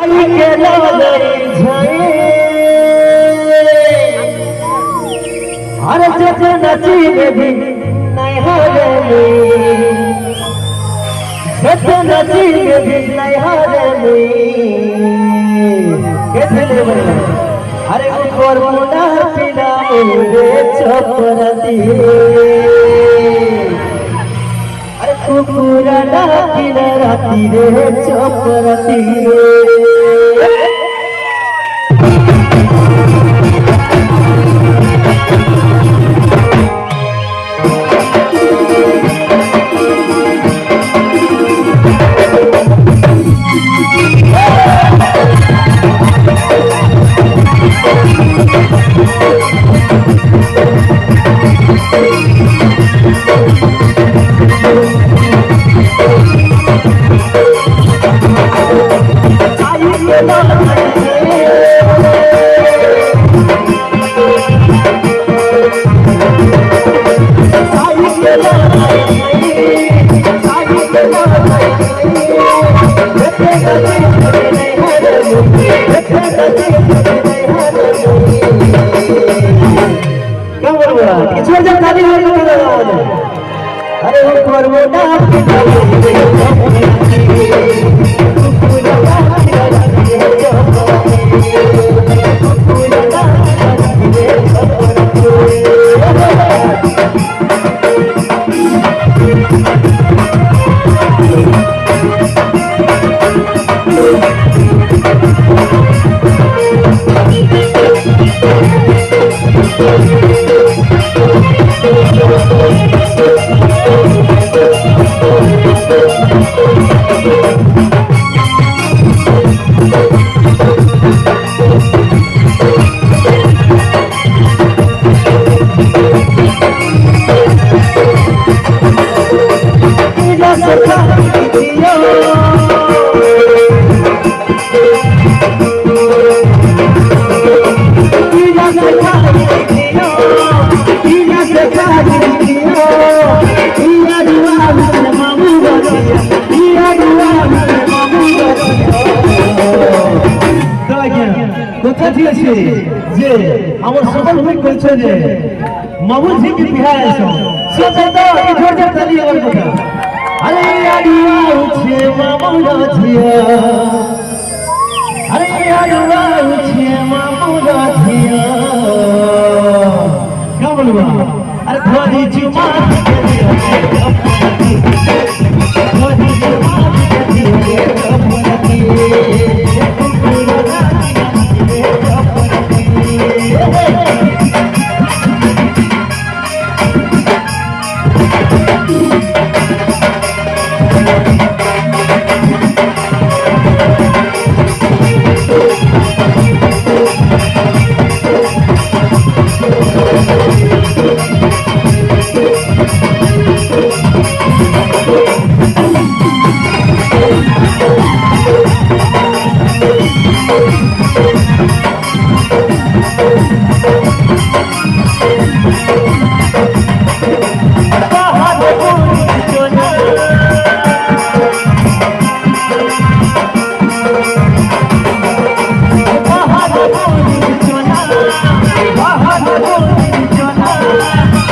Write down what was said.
आई के लगई झई अरे जब नची में भी नहीं हारेली जब नची में भी नहीं हारेली कैसे ले अरे ऊपर मुंडा पिना रे चपरती अरे कुकुरा डाकिना राती रे चपरती अरे वो करवोना जे हमर सफल हुई कइछे जे मामूल जी के बिहार आइसो सोचे तो इधर जे तली और কথা अरे आडिया उछे मामूल जिया अरे आडिया उछे मामूल जिया का बोलबा अरे धोनी चुमा के धोनी